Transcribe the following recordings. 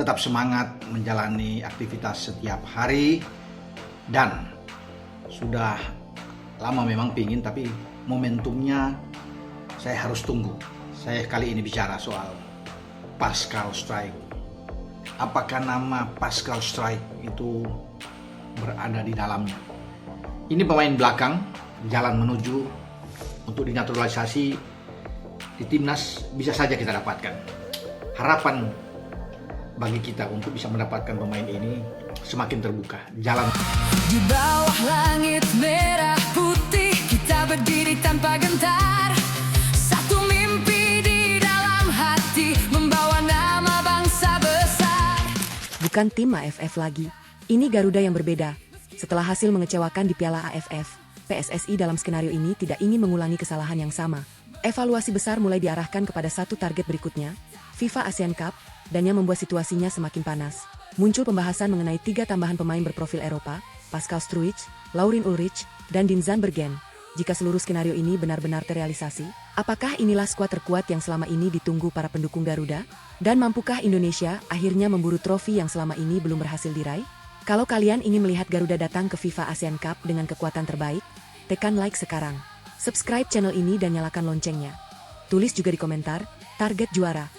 tetap semangat menjalani aktivitas setiap hari, dan sudah lama memang pingin, tapi momentumnya saya harus tunggu. Saya kali ini bicara soal Pascal Struijk. Apakah nama Pascal Struijk itu berada di dalamnya? Ini pemain belakang, jalan menuju untuk dinaturalisasi di timnas bisa saja kita dapatkan. Harapan bagi kita untuk bisa mendapatkan pemain ini semakin terbuka. Jalan di bawah langit merah putih, kita berdiri tanpa gentar. Satu mimpi di dalam hati, membawa nama bangsa besar. Bukan tim AFF lagi. Ini Garuda yang berbeda. Setelah hasil mengecewakan di Piala AFF, PSSI dalam skenario ini tidak ingin mengulangi kesalahan yang sama. Evaluasi besar mulai diarahkan kepada satu target berikutnya, FIFA ASEAN Cup, dan yang membuat situasinya semakin panas. Muncul pembahasan mengenai 3 tambahan pemain berprofil Eropa, Pascal Struijk, Laurin Ulrich, dan Dean Zandbergen. Jika seluruh skenario ini benar-benar terrealisasi, apakah inilah skuad terkuat yang selama ini ditunggu para pendukung Garuda? Dan mampukah Indonesia akhirnya memburu trofi yang selama ini belum berhasil diraih? Kalau kalian ingin melihat Garuda datang ke FIFA ASEAN Cup dengan kekuatan terbaik, tekan like sekarang. Subscribe channel ini dan nyalakan loncengnya. Tulis juga di komentar, target juara.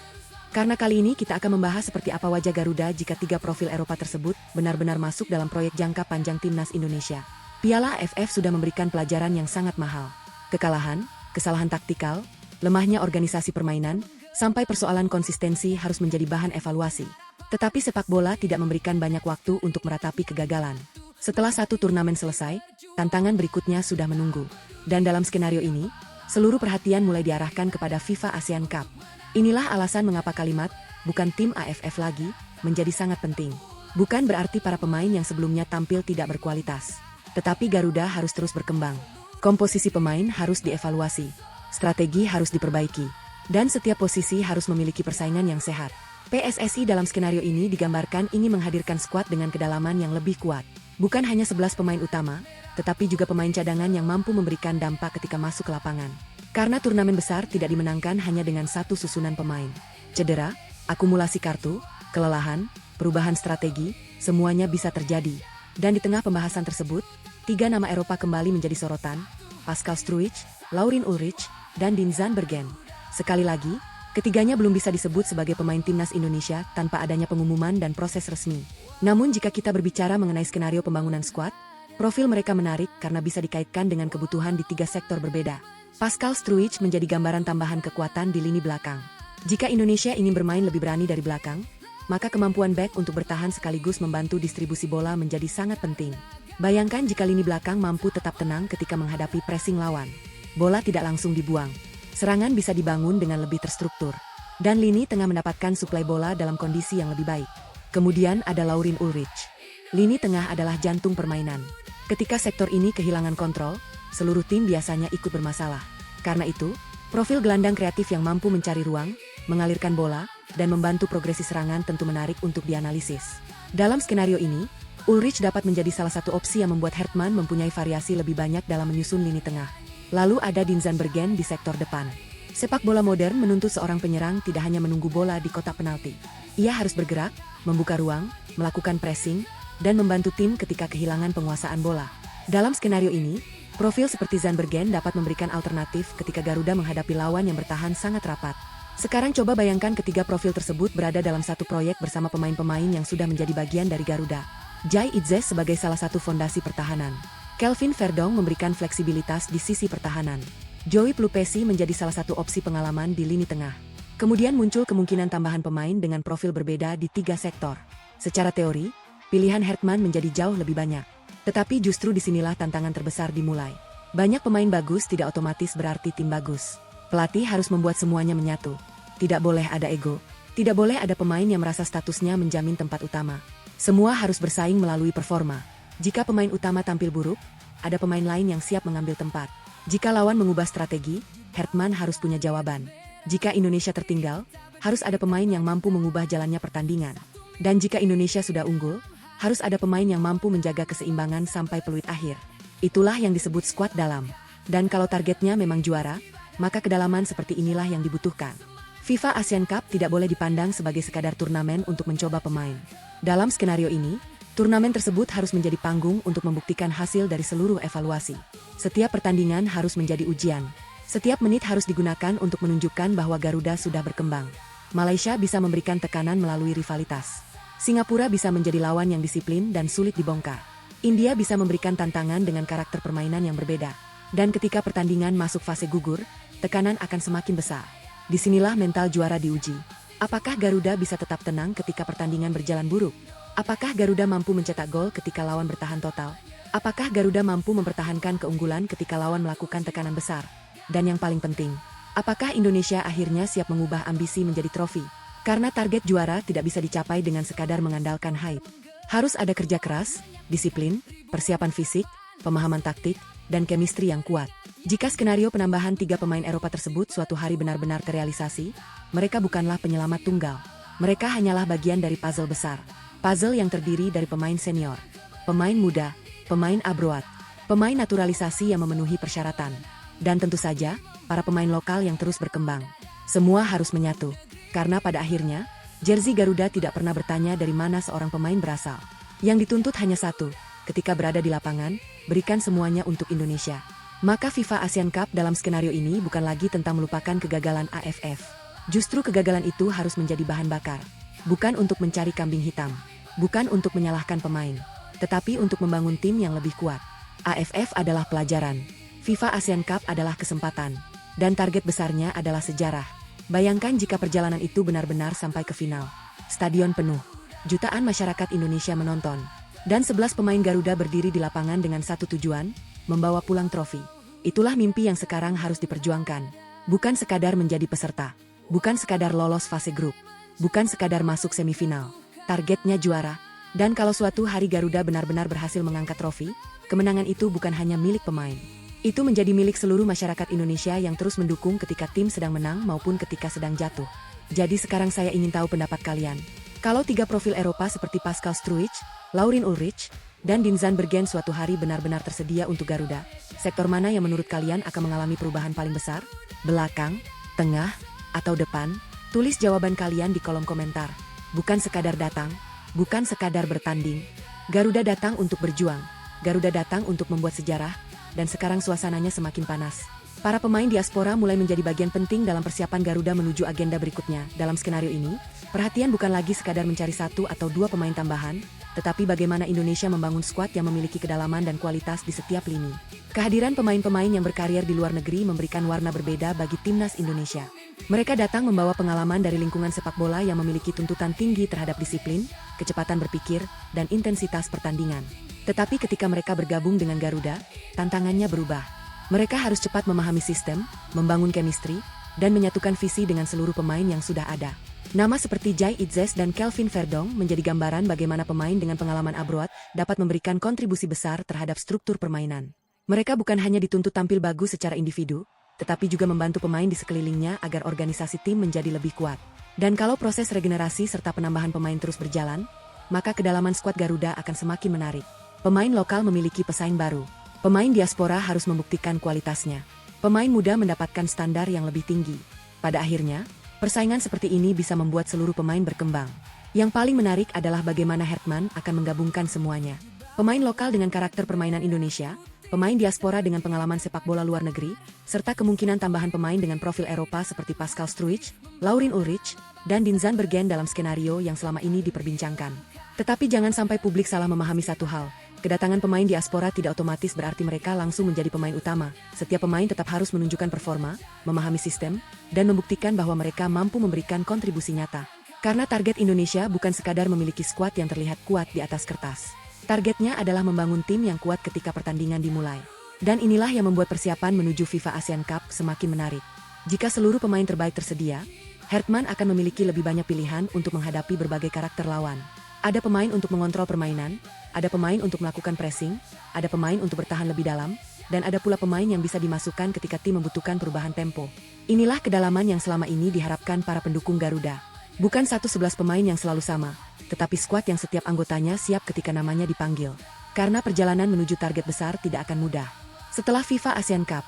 Karena kali ini kita akan membahas seperti apa wajah Garuda jika 3 profil Eropa tersebut benar-benar masuk dalam proyek jangka panjang timnas Indonesia. Piala AFF sudah memberikan pelajaran yang sangat mahal. Kekalahan, kesalahan taktikal, lemahnya organisasi permainan, sampai persoalan konsistensi harus menjadi bahan evaluasi. Tetapi sepak bola tidak memberikan banyak waktu untuk meratapi kegagalan. Setelah satu turnamen selesai, tantangan berikutnya sudah menunggu. Dan dalam skenario ini, seluruh perhatian mulai diarahkan kepada FIFA ASEAN Cup. Inilah alasan mengapa kalimat, bukan tim AFF lagi, menjadi sangat penting. Bukan berarti para pemain yang sebelumnya tampil tidak berkualitas. Tetapi Garuda harus terus berkembang. Komposisi pemain harus dievaluasi. Strategi harus diperbaiki. Dan setiap posisi harus memiliki persaingan yang sehat. PSSI dalam skenario ini digambarkan ingin menghadirkan skuad dengan kedalaman yang lebih kuat. Bukan hanya 11 pemain utama, tetapi juga pemain cadangan yang mampu memberikan dampak ketika masuk ke lapangan. Karena turnamen besar tidak dimenangkan hanya dengan satu susunan pemain. Cedera, akumulasi kartu, kelelahan, perubahan strategi, semuanya bisa terjadi. Dan di tengah pembahasan tersebut, 3 nama Eropa kembali menjadi sorotan, Pascal Struijk, Laurin Ulrich, dan Dean Zandbergen. Sekali lagi, ketiganya belum bisa disebut sebagai pemain timnas Indonesia tanpa adanya pengumuman dan proses resmi. Namun jika kita berbicara mengenai skenario pembangunan skuad, profil mereka menarik karena bisa dikaitkan dengan kebutuhan di 3 sektor berbeda. Pascal Struijk menjadi gambaran tambahan kekuatan di lini belakang. Jika Indonesia ingin bermain lebih berani dari belakang, maka kemampuan bek untuk bertahan sekaligus membantu distribusi bola menjadi sangat penting. Bayangkan jika lini belakang mampu tetap tenang ketika menghadapi pressing lawan. Bola tidak langsung dibuang. Serangan bisa dibangun dengan lebih terstruktur. Dan lini tengah mendapatkan suplai bola dalam kondisi yang lebih baik. Kemudian ada Laurin Ulrich. Lini tengah adalah jantung permainan. Ketika sektor ini kehilangan kontrol, seluruh tim biasanya ikut bermasalah. Karena itu, profil gelandang kreatif yang mampu mencari ruang, mengalirkan bola, dan membantu progresi serangan tentu menarik untuk dianalisis. Dalam skenario ini, Ulrich dapat menjadi salah satu opsi yang membuat Hertman mempunyai variasi lebih banyak dalam menyusun lini tengah. Lalu ada Dean Zandbergen di sektor depan. Sepak bola modern menuntut seorang penyerang tidak hanya menunggu bola di kotak penalti. Ia harus bergerak, membuka ruang, melakukan pressing, dan membantu tim ketika kehilangan penguasaan bola. Dalam skenario ini, profil seperti Zandbergen dapat memberikan alternatif ketika Garuda menghadapi lawan yang bertahan sangat rapat. Sekarang coba bayangkan ketiga profil tersebut berada dalam satu proyek bersama pemain-pemain yang sudah menjadi bagian dari Garuda. Jai Itzes sebagai salah satu fondasi pertahanan. Kelvin Verdong memberikan fleksibilitas di sisi pertahanan. Joey Plupesi menjadi salah satu opsi pengalaman di lini tengah. Kemudian muncul kemungkinan tambahan pemain dengan profil berbeda di 3 sektor. Secara teori, pilihan Hertman menjadi jauh lebih banyak. Tetapi justru disinilah tantangan terbesar dimulai. Banyak pemain bagus tidak otomatis berarti tim bagus. Pelatih harus membuat semuanya menyatu. Tidak boleh ada ego. Tidak boleh ada pemain yang merasa statusnya menjamin tempat utama. Semua harus bersaing melalui performa. Jika pemain utama tampil buruk, ada pemain lain yang siap mengambil tempat. Jika lawan mengubah strategi, Hertman harus punya jawaban. Jika Indonesia tertinggal, harus ada pemain yang mampu mengubah jalannya pertandingan. Dan jika Indonesia sudah unggul, harus ada pemain yang mampu menjaga keseimbangan sampai peluit akhir. Itulah yang disebut skuad dalam. Dan kalau targetnya memang juara, maka kedalaman seperti inilah yang dibutuhkan. FIFA Asian Cup tidak boleh dipandang sebagai sekadar turnamen untuk mencoba pemain. Dalam skenario ini, turnamen tersebut harus menjadi panggung untuk membuktikan hasil dari seluruh evaluasi. Setiap pertandingan harus menjadi ujian. Setiap menit harus digunakan untuk menunjukkan bahwa Garuda sudah berkembang. Malaysia bisa memberikan tekanan melalui rivalitas. Singapura bisa menjadi lawan yang disiplin dan sulit dibongkar. India bisa memberikan tantangan dengan karakter permainan yang berbeda. Dan ketika pertandingan masuk fase gugur, tekanan akan semakin besar. Disinilah mental juara diuji. Apakah Garuda bisa tetap tenang ketika pertandingan berjalan buruk? Apakah Garuda mampu mencetak gol ketika lawan bertahan total? Apakah Garuda mampu mempertahankan keunggulan ketika lawan melakukan tekanan besar? Dan yang paling penting, apakah Indonesia akhirnya siap mengubah ambisi menjadi trofi? Karena target juara tidak bisa dicapai dengan sekadar mengandalkan hype. Harus ada kerja keras, disiplin, persiapan fisik, pemahaman taktik, dan chemistry yang kuat. Jika skenario penambahan 3 pemain Eropa tersebut suatu hari benar-benar terrealisasi, mereka bukanlah penyelamat tunggal. Mereka hanyalah bagian dari puzzle besar. Puzzle yang terdiri dari pemain senior, pemain muda, pemain abroad, pemain naturalisasi yang memenuhi persyaratan, dan tentu saja, para pemain lokal yang terus berkembang. Semua harus menyatu, karena pada akhirnya, jersey Garuda tidak pernah bertanya dari mana seorang pemain berasal. Yang dituntut hanya satu, ketika berada di lapangan, berikan semuanya untuk Indonesia. Maka FIFA Asian Cup dalam skenario ini bukan lagi tentang melupakan kegagalan AFF. Justru kegagalan itu harus menjadi bahan bakar. Bukan untuk mencari kambing hitam. Bukan untuk menyalahkan pemain. Tetapi untuk membangun tim yang lebih kuat. AFF adalah pelajaran. FIFA Asian Cup adalah kesempatan. Dan target besarnya adalah sejarah. Bayangkan jika perjalanan itu benar-benar sampai ke final. Stadion penuh. Jutaan masyarakat Indonesia menonton. Dan 11 pemain Garuda berdiri di lapangan dengan satu tujuan, membawa pulang trofi. Itulah mimpi yang sekarang harus diperjuangkan. Bukan sekadar menjadi peserta. Bukan sekadar lolos fase grup. Bukan sekadar masuk semifinal. Targetnya juara. Dan kalau suatu hari Garuda benar-benar berhasil mengangkat trofi, kemenangan itu bukan hanya milik pemain. Itu menjadi milik seluruh masyarakat Indonesia yang terus mendukung ketika tim sedang menang maupun ketika sedang jatuh. Jadi sekarang saya ingin tahu pendapat kalian. Kalau 3 profil Eropa seperti Pascal Struijk, Laurin Ulrich, dan Dinzan Bergen suatu hari benar-benar tersedia untuk Garuda, sektor mana yang menurut kalian akan mengalami perubahan paling besar? Belakang, tengah, atau depan? Tulis jawaban kalian di kolom komentar. Bukan sekadar datang, bukan sekadar bertanding. Garuda datang untuk berjuang. Garuda datang untuk membuat sejarah, dan sekarang suasananya semakin panas. Para pemain diaspora mulai menjadi bagian penting dalam persiapan Garuda menuju agenda berikutnya. Dalam skenario ini, perhatian bukan lagi sekadar mencari 1 atau 2 pemain tambahan, tetapi bagaimana Indonesia membangun skuad yang memiliki kedalaman dan kualitas di setiap lini. Kehadiran pemain-pemain yang berkarir di luar negeri memberikan warna berbeda bagi timnas Indonesia. Mereka datang membawa pengalaman dari lingkungan sepak bola yang memiliki tuntutan tinggi terhadap disiplin, kecepatan berpikir, dan intensitas pertandingan. Tetapi ketika mereka bergabung dengan Garuda, tantangannya berubah. Mereka harus cepat memahami sistem, membangun chemistry, dan menyatukan visi dengan seluruh pemain yang sudah ada. Nama seperti Jai Itzes dan Kelvin Verdong menjadi gambaran bagaimana pemain dengan pengalaman abroad dapat memberikan kontribusi besar terhadap struktur permainan. Mereka bukan hanya dituntut tampil bagus secara individu, tetapi juga membantu pemain di sekelilingnya agar organisasi tim menjadi lebih kuat. Dan kalau proses regenerasi serta penambahan pemain terus berjalan, maka kedalaman skuad Garuda akan semakin menarik. Pemain lokal memiliki pesaing baru. Pemain diaspora harus membuktikan kualitasnya. Pemain muda mendapatkan standar yang lebih tinggi. Pada akhirnya, persaingan seperti ini bisa membuat seluruh pemain berkembang. Yang paling menarik adalah bagaimana Hertman akan menggabungkan semuanya. Pemain lokal dengan karakter permainan Indonesia, pemain diaspora dengan pengalaman sepak bola luar negeri, serta kemungkinan tambahan pemain dengan profil Eropa seperti Pascal Struijk, Laurin Ulrich, dan Dinzan Bergen dalam skenario yang selama ini diperbincangkan. Tetapi jangan sampai publik salah memahami satu hal. Kedatangan pemain diaspora tidak otomatis berarti mereka langsung menjadi pemain utama. Setiap pemain tetap harus menunjukkan performa, memahami sistem, dan membuktikan bahwa mereka mampu memberikan kontribusi nyata. Karena target Indonesia bukan sekadar memiliki skuad yang terlihat kuat di atas kertas. Targetnya adalah membangun tim yang kuat ketika pertandingan dimulai. Dan inilah yang membuat persiapan menuju FIFA Asian Cup semakin menarik. Jika seluruh pemain terbaik tersedia, Hertman akan memiliki lebih banyak pilihan untuk menghadapi berbagai karakter lawan. Ada pemain untuk mengontrol permainan, ada pemain untuk melakukan pressing, ada pemain untuk bertahan lebih dalam, dan ada pula pemain yang bisa dimasukkan ketika tim membutuhkan perubahan tempo. Inilah kedalaman yang selama ini diharapkan para pendukung Garuda. Bukan 11 pemain yang selalu sama, tetapi skuad yang setiap anggotanya siap ketika namanya dipanggil. Karena perjalanan menuju target besar tidak akan mudah. Setelah FIFA Asian Cup,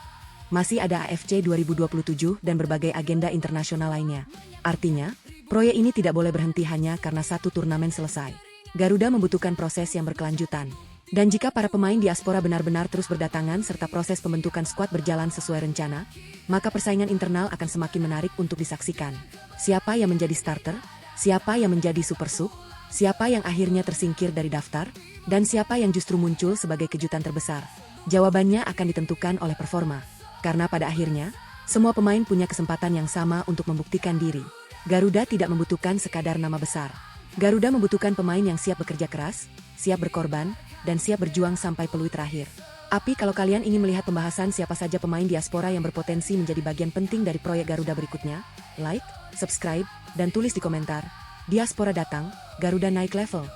masih ada AFC 2027 dan berbagai agenda internasional lainnya. Artinya, proyek ini tidak boleh berhenti hanya karena satu turnamen selesai. Garuda membutuhkan proses yang berkelanjutan. Dan jika para pemain diaspora benar-benar terus berdatangan serta proses pembentukan skuad berjalan sesuai rencana, maka persaingan internal akan semakin menarik untuk disaksikan. Siapa yang menjadi starter? Siapa yang menjadi super sub? Siapa yang akhirnya tersingkir dari daftar? Dan siapa yang justru muncul sebagai kejutan terbesar? Jawabannya akan ditentukan oleh performa. Karena pada akhirnya, semua pemain punya kesempatan yang sama untuk membuktikan diri. Garuda tidak membutuhkan sekadar nama besar. Garuda membutuhkan pemain yang siap bekerja keras, siap berkorban, dan siap berjuang sampai peluit terakhir. Tapi kalau kalian ingin melihat pembahasan siapa saja pemain diaspora yang berpotensi menjadi bagian penting dari proyek Garuda berikutnya, like, subscribe, dan tulis di komentar. Diaspora datang, Garuda naik level.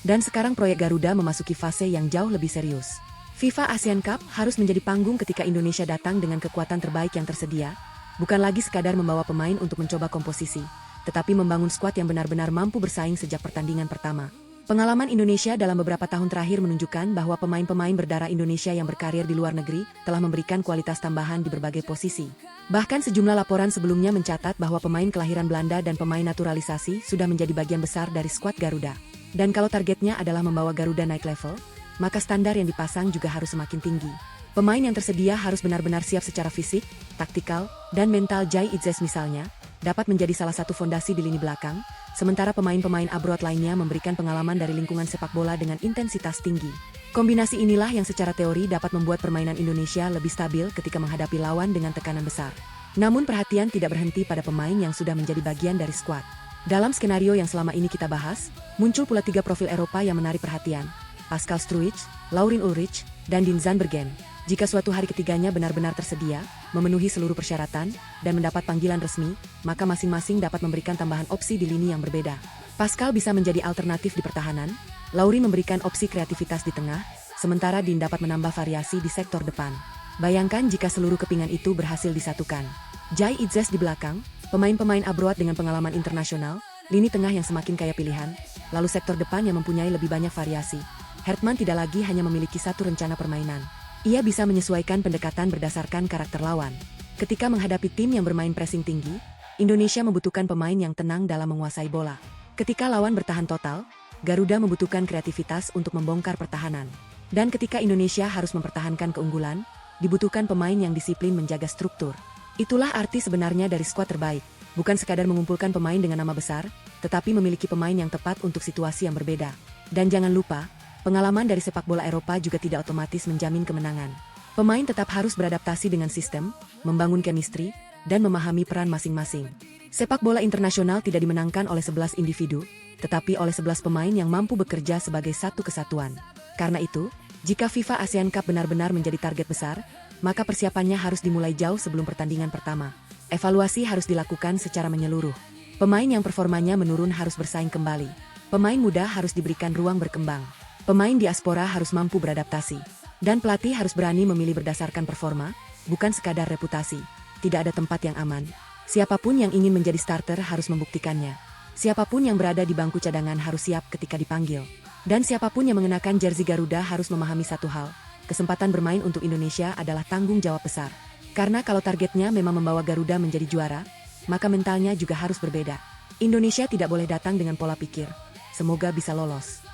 Dan sekarang proyek Garuda memasuki fase yang jauh lebih serius. FIFA Asian Cup harus menjadi panggung ketika Indonesia datang dengan kekuatan terbaik yang tersedia, bukan lagi sekadar membawa pemain untuk mencoba komposisi, tetapi membangun skuad yang benar-benar mampu bersaing sejak pertandingan pertama. Pengalaman Indonesia dalam beberapa tahun terakhir menunjukkan bahwa pemain-pemain berdarah Indonesia yang berkarir di luar negeri telah memberikan kualitas tambahan di berbagai posisi. Bahkan sejumlah laporan sebelumnya mencatat bahwa pemain kelahiran Belanda dan pemain naturalisasi sudah menjadi bagian besar dari skuad Garuda. Dan kalau targetnya adalah membawa Garuda naik level, maka standar yang dipasang juga harus semakin tinggi. Pemain yang tersedia harus benar-benar siap secara fisik, taktikal, dan mental. Jai Idzes misalnya, dapat menjadi salah satu fondasi di lini belakang, sementara pemain-pemain abroad lainnya memberikan pengalaman dari lingkungan sepak bola dengan intensitas tinggi. Kombinasi inilah yang secara teori dapat membuat permainan Indonesia lebih stabil ketika menghadapi lawan dengan tekanan besar. Namun perhatian tidak berhenti pada pemain yang sudah menjadi bagian dari skuad. Dalam skenario yang selama ini kita bahas, muncul pula 3 profil Eropa yang menarik perhatian. Pascal Struijk, Laurin Ulrich, dan Dean Zandbergen. Jika suatu hari ketiganya benar-benar tersedia, memenuhi seluruh persyaratan, dan mendapat panggilan resmi, maka masing-masing dapat memberikan tambahan opsi di lini yang berbeda. Pascal bisa menjadi alternatif di pertahanan, Laurin memberikan opsi kreativitas di tengah, sementara Dean dapat menambah variasi di sektor depan. Bayangkan jika seluruh kepingan itu berhasil disatukan. Jai Idzes di belakang, pemain-pemain abroad dengan pengalaman internasional, lini tengah yang semakin kaya pilihan, lalu sektor depan yang mempunyai lebih banyak variasi. Hertman tidak lagi hanya memiliki satu rencana permainan. Ia bisa menyesuaikan pendekatan berdasarkan karakter lawan. Ketika menghadapi tim yang bermain pressing tinggi, Indonesia membutuhkan pemain yang tenang dalam menguasai bola. Ketika lawan bertahan total, Garuda membutuhkan kreativitas untuk membongkar pertahanan. Dan ketika Indonesia harus mempertahankan keunggulan, dibutuhkan pemain yang disiplin menjaga struktur. Itulah arti sebenarnya dari skuad terbaik. Bukan sekadar mengumpulkan pemain dengan nama besar, tetapi memiliki pemain yang tepat untuk situasi yang berbeda. Dan jangan lupa, pengalaman dari sepak bola Eropa juga tidak otomatis menjamin kemenangan. Pemain tetap harus beradaptasi dengan sistem, membangun chemistry, dan memahami peran masing-masing. Sepak bola internasional tidak dimenangkan oleh 11 individu, tetapi oleh 11 pemain yang mampu bekerja sebagai satu kesatuan. Karena itu, jika FIFA Asian Cup benar-benar menjadi target besar, maka persiapannya harus dimulai jauh sebelum pertandingan pertama. Evaluasi harus dilakukan secara menyeluruh. Pemain yang performanya menurun harus bersaing kembali. Pemain muda harus diberikan ruang berkembang. Pemain diaspora harus mampu beradaptasi. Dan pelatih harus berani memilih berdasarkan performa, bukan sekadar reputasi. Tidak ada tempat yang aman. Siapapun yang ingin menjadi starter harus membuktikannya. Siapapun yang berada di bangku cadangan harus siap ketika dipanggil. Dan siapapun yang mengenakan jersey Garuda harus memahami satu hal. Kesempatan bermain untuk Indonesia adalah tanggung jawab besar. Karena kalau targetnya memang membawa Garuda menjadi juara, maka mentalnya juga harus berbeda. Indonesia tidak boleh datang dengan pola pikir, semoga bisa lolos.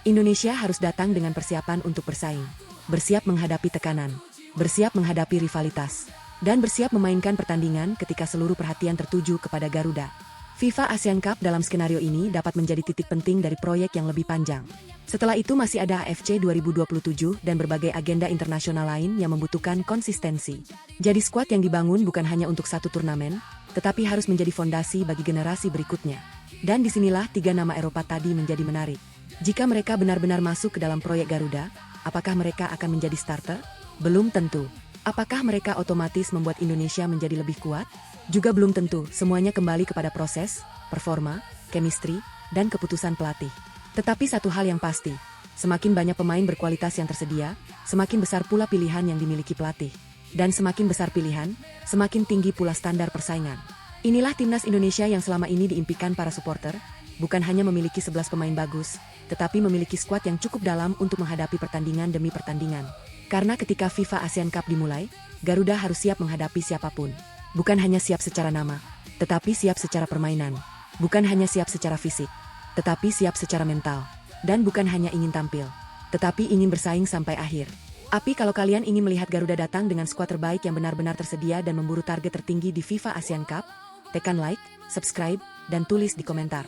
Indonesia harus datang dengan persiapan untuk bersaing, bersiap menghadapi tekanan, bersiap menghadapi rivalitas, dan bersiap memainkan pertandingan ketika seluruh perhatian tertuju kepada Garuda. FIFA Asian Cup dalam skenario ini dapat menjadi titik penting dari proyek yang lebih panjang. Setelah itu masih ada AFC 2027 dan berbagai agenda internasional lain yang membutuhkan konsistensi. Jadi skuad yang dibangun bukan hanya untuk satu turnamen, tetapi harus menjadi fondasi bagi generasi berikutnya. Dan disinilah 3 nama Eropa tadi menjadi menarik. Jika mereka benar-benar masuk ke dalam proyek Garuda, apakah mereka akan menjadi starter? Belum tentu. Apakah mereka otomatis membuat Indonesia menjadi lebih kuat? Juga belum tentu. Semuanya kembali kepada proses, performa, chemistry, dan keputusan pelatih. Tetapi satu hal yang pasti, semakin banyak pemain berkualitas yang tersedia, semakin besar pula pilihan yang dimiliki pelatih. Dan semakin besar pilihan, semakin tinggi pula standar persaingan. Inilah timnas Indonesia yang selama ini diimpikan para supporter, bukan hanya memiliki 11 pemain bagus, tetapi memiliki skuad yang cukup dalam untuk menghadapi pertandingan demi pertandingan. Karena ketika FIFA ASEAN Cup dimulai, Garuda harus siap menghadapi siapapun. Bukan hanya siap secara nama, tetapi siap secara permainan. Bukan hanya siap secara fisik, tetapi siap secara mental. Dan bukan hanya ingin tampil, tetapi ingin bersaing sampai akhir. Tapi kalau kalian ingin melihat Garuda datang dengan skuad terbaik yang benar-benar tersedia dan memburu target tertinggi di FIFA ASEAN Cup, tekan like, subscribe, dan tulis di komentar.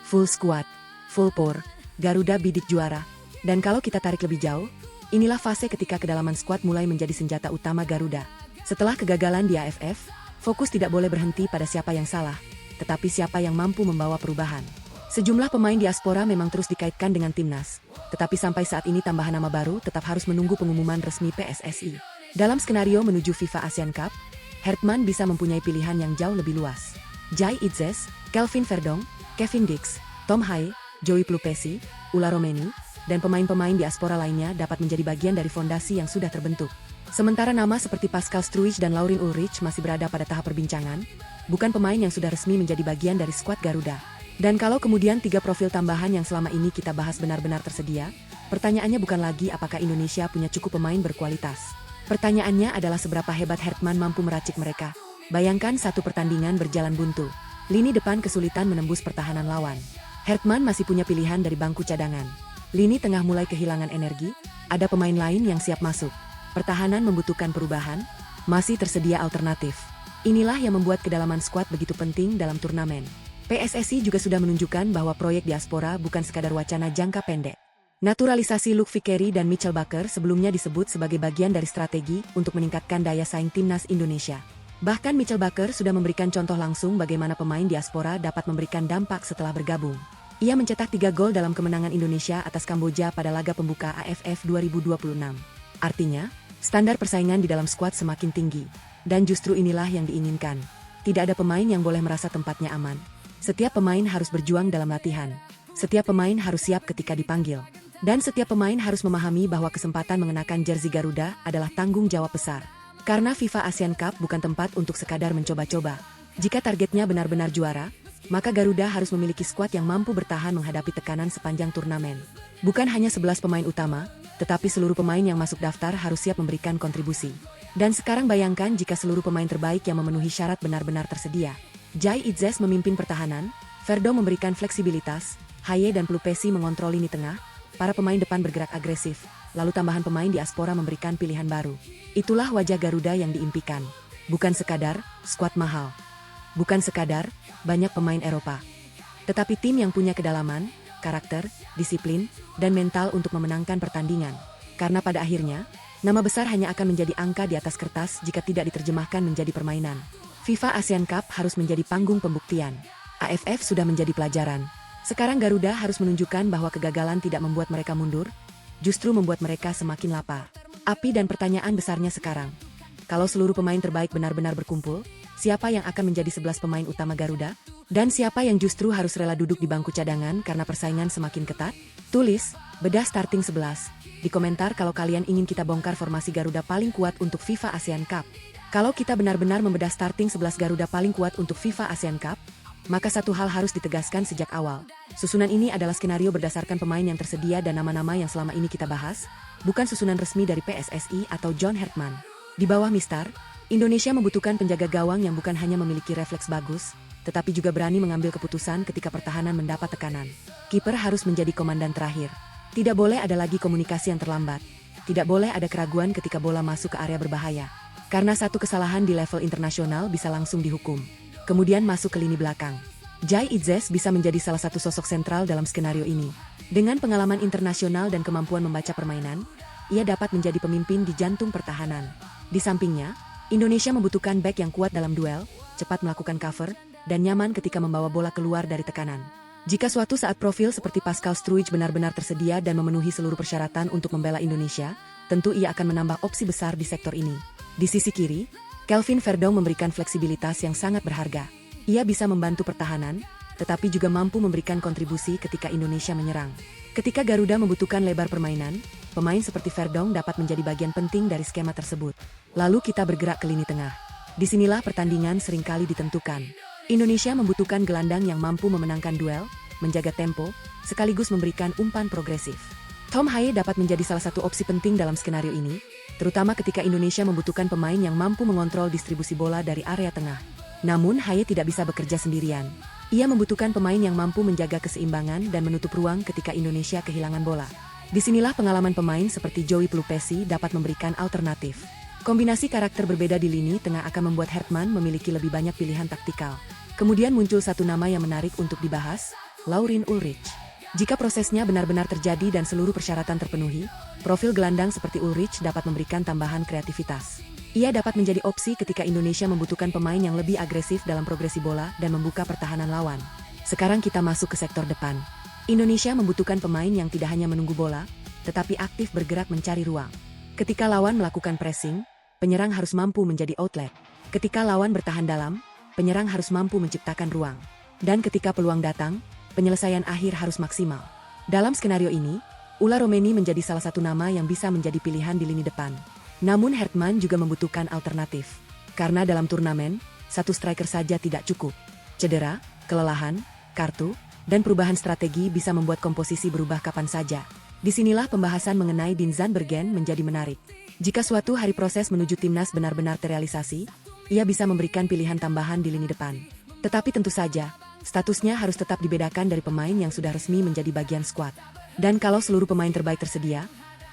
Full squad, full power, Garuda bidik juara. Dan kalau kita tarik lebih jauh, inilah fase ketika kedalaman skuad mulai menjadi senjata utama Garuda. Setelah kegagalan di AFF, fokus tidak boleh berhenti pada siapa yang salah, tetapi siapa yang mampu membawa perubahan. Sejumlah pemain diaspora memang terus dikaitkan dengan timnas, tetapi sampai saat ini tambahan nama baru tetap harus menunggu pengumuman resmi PSSI. Dalam skenario menuju FIFA ASEAN Cup, Hertman bisa mempunyai pilihan yang jauh lebih luas. Jai Itzes, Kelvin Verdong, Kevin Dix, Tom Haye, Joey Plupesi, Ula Romeni, dan pemain-pemain diaspora lainnya dapat menjadi bagian dari fondasi yang sudah terbentuk. Sementara nama seperti Pascal Struijk dan Laurin Ulrich masih berada pada tahap perbincangan, bukan pemain yang sudah resmi menjadi bagian dari skuad Garuda. Dan kalau kemudian 3 profil tambahan yang selama ini kita bahas benar-benar tersedia, pertanyaannya bukan lagi apakah Indonesia punya cukup pemain berkualitas. Pertanyaannya adalah seberapa hebat Hertman mampu meracik mereka. Bayangkan satu pertandingan berjalan buntu. Lini depan kesulitan menembus pertahanan lawan. Hertman masih punya pilihan dari bangku cadangan. Lini tengah mulai kehilangan energi, ada pemain lain yang siap masuk. Pertahanan membutuhkan perubahan, masih tersedia alternatif. Inilah yang membuat kedalaman skuad begitu penting dalam turnamen. PSSI juga sudah menunjukkan bahwa proyek diaspora bukan sekadar wacana jangka pendek. Naturalisasi Luke Vickery dan Mitchell Baker sebelumnya disebut sebagai bagian dari strategi untuk meningkatkan daya saing timnas Indonesia. Bahkan Mitchell Baker sudah memberikan contoh langsung bagaimana pemain diaspora dapat memberikan dampak setelah bergabung. Ia mencetak 3 gol dalam kemenangan Indonesia atas Kamboja pada laga pembuka AFF 2026. Artinya, standar persaingan di dalam skuad semakin tinggi. Dan justru inilah yang diinginkan. Tidak ada pemain yang boleh merasa tempatnya aman. Setiap pemain harus berjuang dalam latihan. Setiap pemain harus siap ketika dipanggil. Dan setiap pemain harus memahami bahwa kesempatan mengenakan jersey Garuda adalah tanggung jawab besar. Karena FIFA ASEAN Cup bukan tempat untuk sekadar mencoba-coba. Jika targetnya benar-benar juara, maka Garuda harus memiliki skuad yang mampu bertahan menghadapi tekanan sepanjang turnamen. Bukan hanya 11 pemain utama, tetapi seluruh pemain yang masuk daftar harus siap memberikan kontribusi. Dan sekarang bayangkan jika seluruh pemain terbaik yang memenuhi syarat benar-benar tersedia. Jai Itzes memimpin pertahanan, Verdong memberikan fleksibilitas, Haye dan Plupesi mengontrol lini tengah, para pemain depan bergerak agresif, lalu tambahan pemain diaspora memberikan pilihan baru. Itulah wajah Garuda yang diimpikan. Bukan sekadar skuad mahal. Bukan sekadar banyak pemain Eropa. Tetapi tim yang punya kedalaman, karakter, disiplin, dan mental untuk memenangkan pertandingan. Karena pada akhirnya, nama besar hanya akan menjadi angka di atas kertas jika tidak diterjemahkan menjadi permainan. FIFA ASEAN Cup harus menjadi panggung pembuktian. AFF sudah menjadi pelajaran. Sekarang Garuda harus menunjukkan bahwa kegagalan tidak membuat mereka mundur, justru membuat mereka semakin lapar. Api dan pertanyaan besarnya sekarang. Kalau seluruh pemain terbaik benar-benar berkumpul, siapa yang akan menjadi 11 pemain utama Garuda? Dan siapa yang justru harus rela duduk di bangku cadangan karena persaingan semakin ketat? Tulis, bedah starting 11. Di komentar kalau kalian ingin kita bongkar formasi Garuda paling kuat untuk FIFA ASEAN Cup. Kalau kita benar-benar membedah starting 11 Garuda paling kuat untuk FIFA ASEAN Cup, maka satu hal harus ditegaskan sejak awal. Susunan ini adalah skenario berdasarkan pemain yang tersedia dan nama-nama yang selama ini kita bahas, bukan susunan resmi dari PSSI atau John Hertman. Di bawah Mistar, Indonesia membutuhkan penjaga gawang yang bukan hanya memiliki refleks bagus, tetapi juga berani mengambil keputusan ketika pertahanan mendapat tekanan. Kiper harus menjadi komandan terakhir. Tidak boleh ada lagi komunikasi yang terlambat. Tidak boleh ada keraguan ketika bola masuk ke area berbahaya. Karena satu kesalahan di level internasional bisa langsung dihukum. Kemudian masuk ke lini belakang. Jai Itzes bisa menjadi salah satu sosok sentral dalam skenario ini. Dengan pengalaman internasional dan kemampuan membaca permainan, ia dapat menjadi pemimpin di jantung pertahanan. Di sampingnya, Indonesia membutuhkan bek yang kuat dalam duel, cepat melakukan cover, dan nyaman ketika membawa bola keluar dari tekanan. Jika suatu saat profil seperti Pascal Struijk benar-benar tersedia dan memenuhi seluruh persyaratan untuk membela Indonesia, tentu ia akan menambah opsi besar di sektor ini. Di sisi kiri, Kelvin Verdong memberikan fleksibilitas yang sangat berharga. Ia bisa membantu pertahanan, tetapi juga mampu memberikan kontribusi ketika Indonesia menyerang. Ketika Garuda membutuhkan lebar permainan, pemain seperti Verdong dapat menjadi bagian penting dari skema tersebut. Lalu kita bergerak ke lini tengah. Disinilah pertandingan seringkali ditentukan. Indonesia membutuhkan gelandang yang mampu memenangkan duel, menjaga tempo, sekaligus memberikan umpan progresif. Tom Haye dapat menjadi salah satu opsi penting dalam skenario ini, terutama ketika Indonesia membutuhkan pemain yang mampu mengontrol distribusi bola dari area tengah. Namun Haye tidak bisa bekerja sendirian. Ia membutuhkan pemain yang mampu menjaga keseimbangan dan menutup ruang ketika Indonesia kehilangan bola. Disinilah pengalaman pemain seperti Joey Pelupesi dapat memberikan alternatif. Kombinasi karakter berbeda di lini tengah akan membuat Hertman memiliki lebih banyak pilihan taktikal. Kemudian muncul satu nama yang menarik untuk dibahas, Laurin Ulrich. Jika prosesnya benar-benar terjadi dan seluruh persyaratan terpenuhi, profil gelandang seperti Ulrich dapat memberikan tambahan kreativitas. Ia dapat menjadi opsi ketika Indonesia membutuhkan pemain yang lebih agresif dalam progresi bola dan membuka pertahanan lawan. Sekarang kita masuk ke sektor depan. Indonesia membutuhkan pemain yang tidak hanya menunggu bola, tetapi aktif bergerak mencari ruang. Ketika lawan melakukan pressing, penyerang harus mampu menjadi outlet. Ketika lawan bertahan dalam, penyerang harus mampu menciptakan ruang. Dan ketika peluang datang, penyelesaian akhir harus maksimal. Dalam skenario ini, Ula Romeni menjadi salah satu nama yang bisa menjadi pilihan di lini depan. Namun Hertman juga membutuhkan alternatif. Karena dalam turnamen, satu striker saja tidak cukup. Cedera, kelelahan, kartu, dan perubahan strategi bisa membuat komposisi berubah kapan saja. Disinilah pembahasan mengenai Dean Zandbergen menjadi menarik. Jika suatu hari proses menuju timnas benar-benar terrealisasi, ia bisa memberikan pilihan tambahan di lini depan. Tetapi tentu saja, statusnya harus tetap dibedakan dari pemain yang sudah resmi menjadi bagian skuad. Dan kalau seluruh pemain terbaik tersedia,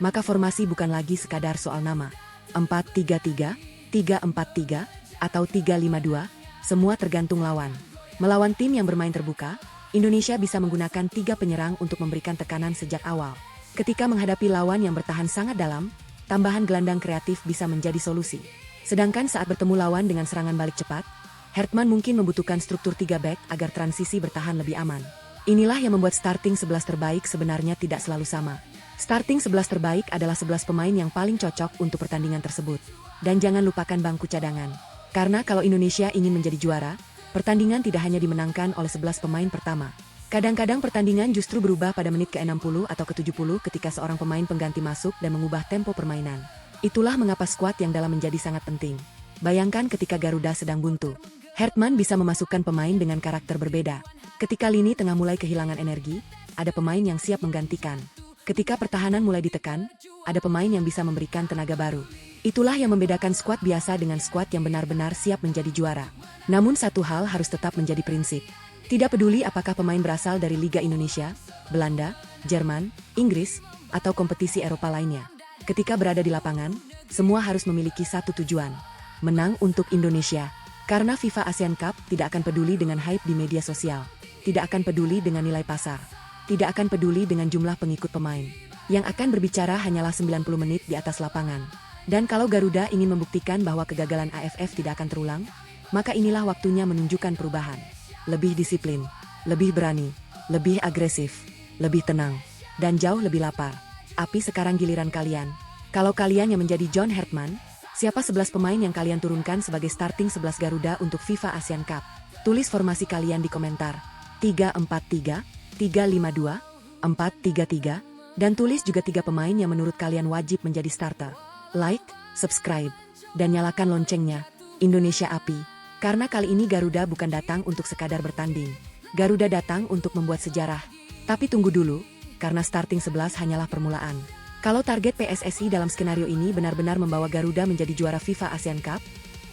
maka formasi bukan lagi sekadar soal nama. 4-3-3, 3-4-3, atau 3-5-2, semua tergantung lawan. Melawan tim yang bermain terbuka, Indonesia bisa menggunakan 3 penyerang untuk memberikan tekanan sejak awal. Ketika menghadapi lawan yang bertahan sangat dalam, tambahan gelandang kreatif bisa menjadi solusi. Sedangkan saat bertemu lawan dengan serangan balik cepat, Hertman mungkin membutuhkan struktur 3 back agar transisi bertahan lebih aman. Inilah yang membuat starting 11 terbaik sebenarnya tidak selalu sama. Starting 11 terbaik adalah 11 pemain yang paling cocok untuk pertandingan tersebut. Dan jangan lupakan bangku cadangan. Karena kalau Indonesia ingin menjadi juara, pertandingan tidak hanya dimenangkan oleh 11 pemain pertama. Kadang-kadang pertandingan justru berubah pada menit ke-60 atau ke-70 ketika seorang pemain pengganti masuk dan mengubah tempo permainan. Itulah mengapa skuad yang dalam menjadi sangat penting. Bayangkan ketika Garuda sedang buntu. Hertman bisa memasukkan pemain dengan karakter berbeda. Ketika lini tengah mulai kehilangan energi, ada pemain yang siap menggantikan. Ketika pertahanan mulai ditekan, ada pemain yang bisa memberikan tenaga baru. Itulah yang membedakan skuad biasa dengan skuad yang benar-benar siap menjadi juara. Namun satu hal harus tetap menjadi prinsip. Tidak peduli apakah pemain berasal dari Liga Indonesia, Belanda, Jerman, Inggris, atau kompetisi Eropa lainnya. Ketika berada di lapangan, semua harus memiliki satu tujuan. Menang untuk Indonesia. Karena FIFA ASEAN Cup tidak akan peduli dengan hype di media sosial. Tidak akan peduli dengan nilai pasar. Tidak akan peduli dengan jumlah pengikut pemain. Yang akan berbicara hanyalah 90 menit di atas lapangan. Dan kalau Garuda ingin membuktikan bahwa kegagalan AFF tidak akan terulang, maka inilah waktunya menunjukkan perubahan. Lebih disiplin, lebih berani, lebih agresif, lebih tenang, dan jauh lebih lapar. Api sekarang giliran kalian. Kalau kalian yang menjadi John Hertman, siapa 11 pemain yang kalian turunkan sebagai starting 11 Garuda untuk FIFA ASEAN Cup? Tulis formasi kalian di komentar. 3-4-3, 3-5-2, 4-3-3, dan tulis juga 3 pemain yang menurut kalian wajib menjadi starter. Like, subscribe, dan nyalakan loncengnya. Indonesia Api. Karena kali ini Garuda bukan datang untuk sekadar bertanding. Garuda datang untuk membuat sejarah. Tapi tunggu dulu, karena starting 11 hanyalah permulaan. Kalau target PSSI dalam skenario ini benar-benar membawa Garuda menjadi juara FIFA ASEAN Cup,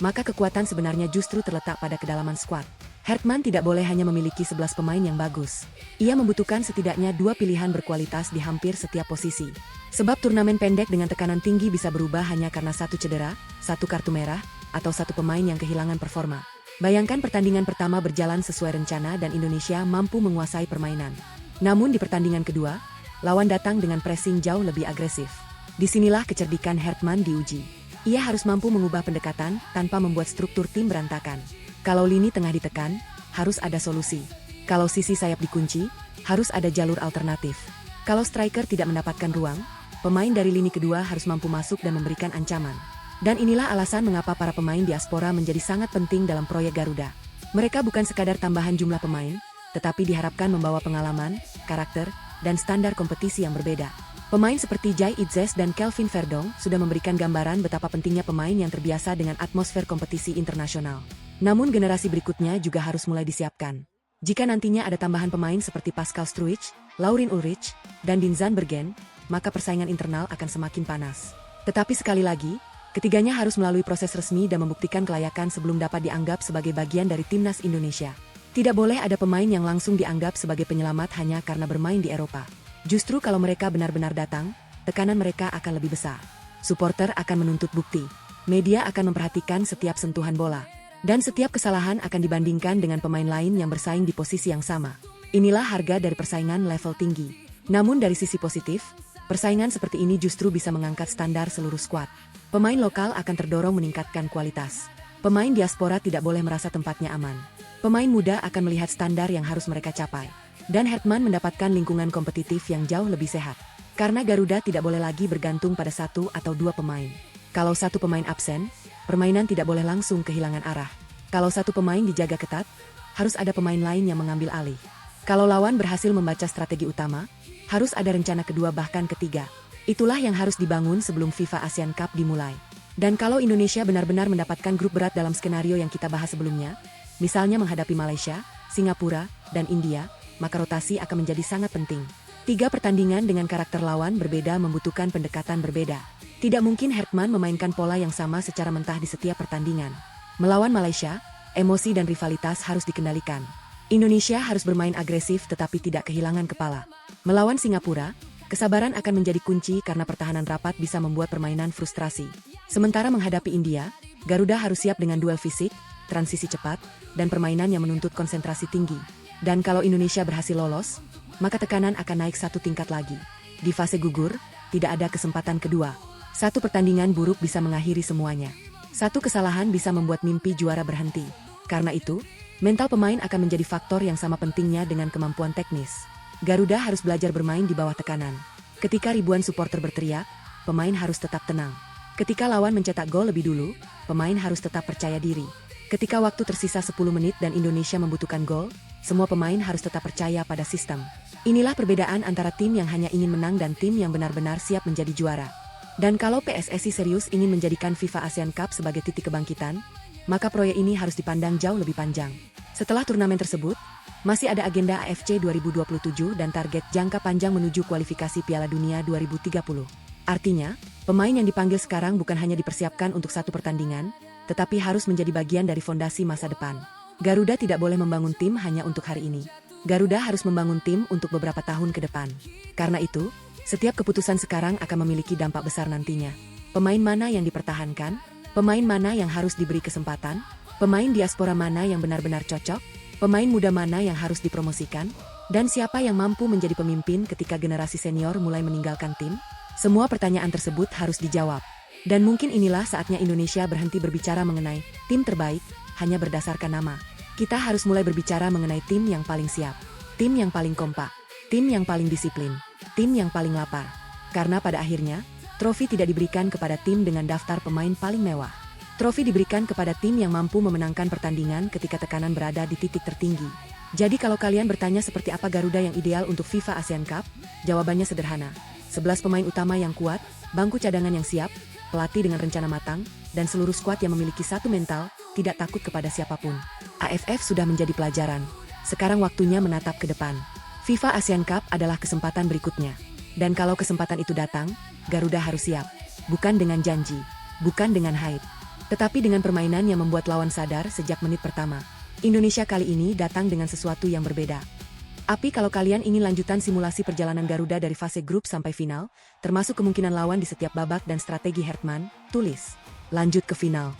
maka kekuatan sebenarnya justru terletak pada kedalaman skuad. Hertman tidak boleh hanya memiliki 11 pemain yang bagus. Ia membutuhkan setidaknya 2 pilihan berkualitas di hampir setiap posisi. Sebab turnamen pendek dengan tekanan tinggi bisa berubah hanya karena 1 cedera, 1 kartu merah, atau 1 pemain yang kehilangan performa. Bayangkan pertandingan pertama berjalan sesuai rencana dan Indonesia mampu menguasai permainan. Namun di pertandingan kedua, lawan datang dengan pressing jauh lebih agresif. Disinilah kecerdikan Hertman diuji. Ia harus mampu mengubah pendekatan tanpa membuat struktur tim berantakan. Kalau lini tengah ditekan, harus ada solusi. Kalau sisi sayap dikunci, harus ada jalur alternatif. Kalau striker tidak mendapatkan ruang, pemain dari lini kedua harus mampu masuk dan memberikan ancaman. Dan inilah alasan mengapa para pemain diaspora menjadi sangat penting dalam proyek Garuda. Mereka bukan sekadar tambahan jumlah pemain, tetapi diharapkan membawa pengalaman, karakter, dan standar kompetisi yang berbeda. Pemain seperti Jai Itzes dan Kelvin Verdong sudah memberikan gambaran betapa pentingnya pemain yang terbiasa dengan atmosfer kompetisi internasional. Namun generasi berikutnya juga harus mulai disiapkan. Jika nantinya ada tambahan pemain seperti Pascal Struijk, Laurin Ulrich, dan Dean Zandbergen, maka persaingan internal akan semakin panas. Tetapi sekali lagi, ketiganya harus melalui proses resmi dan membuktikan kelayakan sebelum dapat dianggap sebagai bagian dari timnas Indonesia. Tidak boleh ada pemain yang langsung dianggap sebagai penyelamat hanya karena bermain di Eropa. Justru kalau mereka benar-benar datang, tekanan mereka akan lebih besar. Supporter akan menuntut bukti. Media akan memperhatikan setiap sentuhan bola. Dan setiap kesalahan akan dibandingkan dengan pemain lain yang bersaing di posisi yang sama. Inilah harga dari persaingan level tinggi. Namun dari sisi positif, persaingan seperti ini justru bisa mengangkat standar seluruh skuad. Pemain lokal akan terdorong meningkatkan kualitas. Pemain diaspora tidak boleh merasa tempatnya aman. Pemain muda akan melihat standar yang harus mereka capai. Dan Hertman mendapatkan lingkungan kompetitif yang jauh lebih sehat. Karena Garuda tidak boleh lagi bergantung pada satu atau dua pemain. Kalau satu pemain absen, permainan tidak boleh langsung kehilangan arah. Kalau satu pemain dijaga ketat, harus ada pemain lain yang mengambil alih. Kalau lawan berhasil membaca strategi utama, harus ada rencana kedua bahkan ketiga. Itulah yang harus dibangun sebelum FIFA Asian Cup dimulai. Dan kalau Indonesia benar-benar mendapatkan grup berat dalam skenario yang kita bahas sebelumnya, misalnya menghadapi Malaysia, Singapura, dan India, maka rotasi akan menjadi sangat penting. 3 pertandingan dengan karakter lawan berbeda membutuhkan pendekatan berbeda. Tidak mungkin Hertman memainkan pola yang sama secara mentah di setiap pertandingan. Melawan Malaysia, emosi dan rivalitas harus dikendalikan. Indonesia harus bermain agresif tetapi tidak kehilangan kepala. Melawan Singapura, kesabaran akan menjadi kunci karena pertahanan rapat bisa membuat permainan frustrasi. Sementara menghadapi India, Garuda harus siap dengan duel fisik, transisi cepat, dan permainan yang menuntut konsentrasi tinggi. Dan kalau Indonesia berhasil lolos, maka tekanan akan naik satu tingkat lagi. Di fase gugur, tidak ada kesempatan kedua. Satu pertandingan buruk bisa mengakhiri semuanya. Satu kesalahan bisa membuat mimpi juara berhenti. Karena itu, mental pemain akan menjadi faktor yang sama pentingnya dengan kemampuan teknis. Garuda harus belajar bermain di bawah tekanan. Ketika ribuan supporter berteriak, pemain harus tetap tenang. Ketika lawan mencetak gol lebih dulu, pemain harus tetap percaya diri. Ketika waktu tersisa 10 menit dan Indonesia membutuhkan gol, semua pemain harus tetap percaya pada sistem. Inilah perbedaan antara tim yang hanya ingin menang dan tim yang benar-benar siap menjadi juara. Dan kalau PSSI serius ingin menjadikan FIFA Asian Cup sebagai titik kebangkitan, maka proyek ini harus dipandang jauh lebih panjang. Setelah turnamen tersebut, masih ada agenda AFC 2027 dan target jangka panjang menuju kualifikasi Piala Dunia 2030. Artinya, pemain yang dipanggil sekarang bukan hanya dipersiapkan untuk satu pertandingan, tetapi harus menjadi bagian dari fondasi masa depan. Garuda tidak boleh membangun tim hanya untuk hari ini. Garuda harus membangun tim untuk beberapa tahun ke depan. Karena itu, setiap keputusan sekarang akan memiliki dampak besar nantinya. Pemain mana yang dipertahankan? Pemain mana yang harus diberi kesempatan? Pemain diaspora mana yang benar-benar cocok? Pemain muda mana yang harus dipromosikan? Dan siapa yang mampu menjadi pemimpin ketika generasi senior mulai meninggalkan tim? Semua pertanyaan tersebut harus dijawab. Dan mungkin inilah saatnya Indonesia berhenti berbicara mengenai tim terbaik hanya berdasarkan nama. Kita harus mulai berbicara mengenai tim yang paling siap, tim yang paling kompak, tim yang paling disiplin, tim yang paling lapar. Karena pada akhirnya, trofi tidak diberikan kepada tim dengan daftar pemain paling mewah. Trofi diberikan kepada tim yang mampu memenangkan pertandingan ketika tekanan berada di titik tertinggi. Jadi kalau kalian bertanya seperti apa Garuda yang ideal untuk FIFA Asian Cup, jawabannya sederhana. 11 pemain utama yang kuat, bangku cadangan yang siap, pelatih dengan rencana matang, dan seluruh skuad yang memiliki satu mental, tidak takut kepada siapapun. AFF sudah menjadi pelajaran. Sekarang waktunya menatap ke depan. FIFA Asian Cup adalah kesempatan berikutnya. Dan kalau kesempatan itu datang, Garuda harus siap. Bukan dengan janji, bukan dengan hype, tetapi dengan permainan yang membuat lawan sadar sejak menit pertama. Indonesia kali ini datang dengan sesuatu yang berbeda. Tapi kalau kalian ingin lanjutan simulasi perjalanan Garuda dari fase grup sampai final, termasuk kemungkinan lawan di setiap babak dan strategi Hertman, tulis. Lanjut ke final.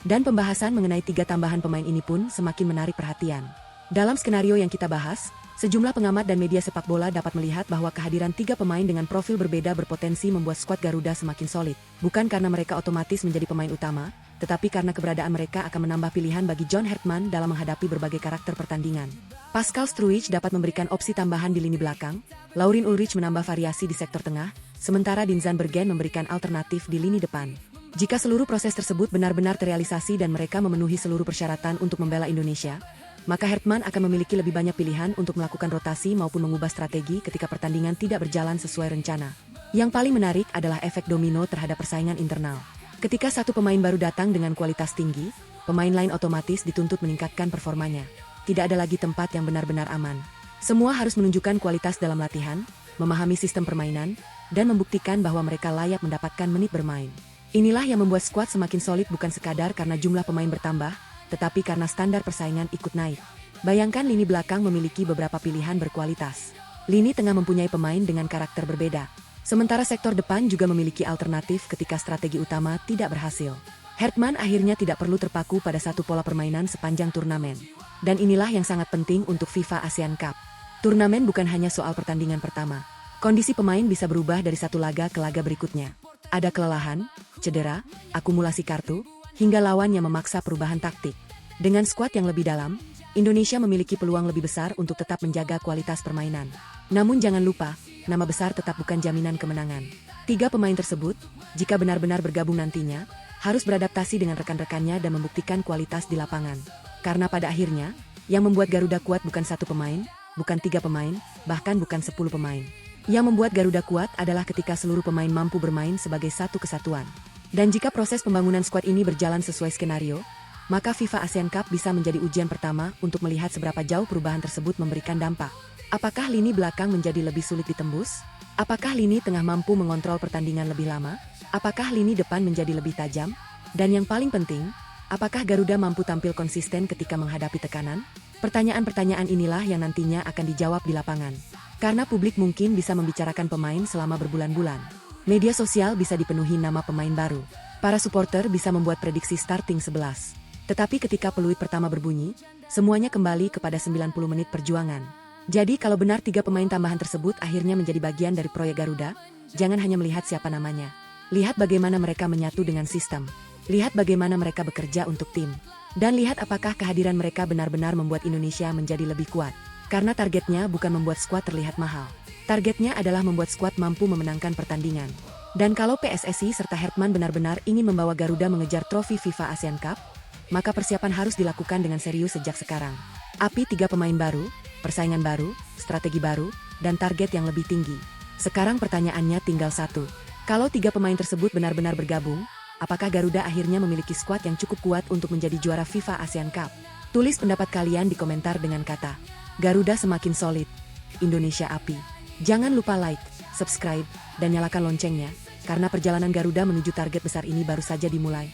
Dan pembahasan mengenai 3 tambahan pemain ini pun semakin menarik perhatian. Dalam skenario yang kita bahas, sejumlah pengamat dan media sepak bola dapat melihat bahwa kehadiran 3 pemain dengan profil berbeda berpotensi membuat skuad Garuda semakin solid. Bukan karena mereka otomatis menjadi pemain utama, tetapi karena keberadaan mereka akan menambah pilihan bagi John Hertman dalam menghadapi berbagai karakter pertandingan. Pascal Struijk dapat memberikan opsi tambahan di lini belakang, Laurin Ulrich menambah variasi di sektor tengah, sementara Dinzan Bergen memberikan alternatif di lini depan. Jika seluruh proses tersebut benar-benar terrealisasi dan mereka memenuhi seluruh persyaratan untuk membela Indonesia, maka Hertman akan memiliki lebih banyak pilihan untuk melakukan rotasi maupun mengubah strategi ketika pertandingan tidak berjalan sesuai rencana. Yang paling menarik adalah efek domino terhadap persaingan internal. Ketika satu pemain baru datang dengan kualitas tinggi, pemain lain otomatis dituntut meningkatkan performanya. Tidak ada lagi tempat yang benar-benar aman. Semua harus menunjukkan kualitas dalam latihan, memahami sistem permainan, dan membuktikan bahwa mereka layak mendapatkan menit bermain. Inilah yang membuat skuad semakin solid bukan sekadar karena jumlah pemain bertambah, tetapi karena standar persaingan ikut naik. Bayangkan lini belakang memiliki beberapa pilihan berkualitas. Lini tengah mempunyai pemain dengan karakter berbeda. Sementara sektor depan juga memiliki alternatif ketika strategi utama tidak berhasil. Hertman akhirnya tidak perlu terpaku pada satu pola permainan sepanjang turnamen. Dan inilah yang sangat penting untuk FIFA ASEAN Cup. Turnamen bukan hanya soal pertandingan pertama. Kondisi pemain bisa berubah dari satu laga ke laga berikutnya. Ada kelelahan, cedera, akumulasi kartu, hingga lawan yang memaksa perubahan taktik. Dengan skuad yang lebih dalam, Indonesia memiliki peluang lebih besar untuk tetap menjaga kualitas permainan. Namun jangan lupa, nama besar tetap bukan jaminan kemenangan. 3 pemain tersebut, jika benar-benar bergabung nantinya, harus beradaptasi dengan rekan-rekannya dan membuktikan kualitas di lapangan. Karena pada akhirnya, yang membuat Garuda kuat bukan 1 pemain, bukan 3 pemain, bahkan bukan 10 pemain. Yang membuat Garuda kuat adalah ketika seluruh pemain mampu bermain sebagai satu kesatuan. Dan jika proses pembangunan skuad ini berjalan sesuai skenario, maka FIFA ASEAN Cup bisa menjadi ujian pertama untuk melihat seberapa jauh perubahan tersebut memberikan dampak. Apakah lini belakang menjadi lebih sulit ditembus? Apakah lini tengah mampu mengontrol pertandingan lebih lama? Apakah lini depan menjadi lebih tajam? Dan yang paling penting, apakah Garuda mampu tampil konsisten ketika menghadapi tekanan? Pertanyaan-pertanyaan inilah yang nantinya akan dijawab di lapangan. Karena publik mungkin bisa membicarakan pemain selama berbulan-bulan. Media sosial bisa dipenuhi nama pemain baru. Para supporter bisa membuat prediksi starting 11. Tetapi ketika peluit pertama berbunyi, semuanya kembali kepada 90 menit perjuangan. Jadi kalau benar 3 pemain tambahan tersebut akhirnya menjadi bagian dari proyek Garuda, jangan hanya melihat siapa namanya. Lihat bagaimana mereka menyatu dengan sistem. Lihat bagaimana mereka bekerja untuk tim. Dan lihat apakah kehadiran mereka benar-benar membuat Indonesia menjadi lebih kuat. Karena targetnya bukan membuat skuad terlihat mahal. Targetnya adalah membuat skuad mampu memenangkan pertandingan. Dan kalau PSSI serta Hertman benar-benar ingin membawa Garuda mengejar trofi FIFA ASEAN Cup, maka persiapan harus dilakukan dengan serius sejak sekarang. API 3 pemain baru, persaingan baru, strategi baru, dan target yang lebih tinggi. Sekarang pertanyaannya tinggal satu. Kalau 3 pemain tersebut benar-benar bergabung, apakah Garuda akhirnya memiliki skuad yang cukup kuat untuk menjadi juara FIFA ASEAN Cup? Tulis pendapat kalian di komentar dengan kata Garuda semakin solid, Indonesia api. Jangan lupa like, subscribe, dan nyalakan loncengnya, karena perjalanan Garuda menuju target besar ini baru saja dimulai.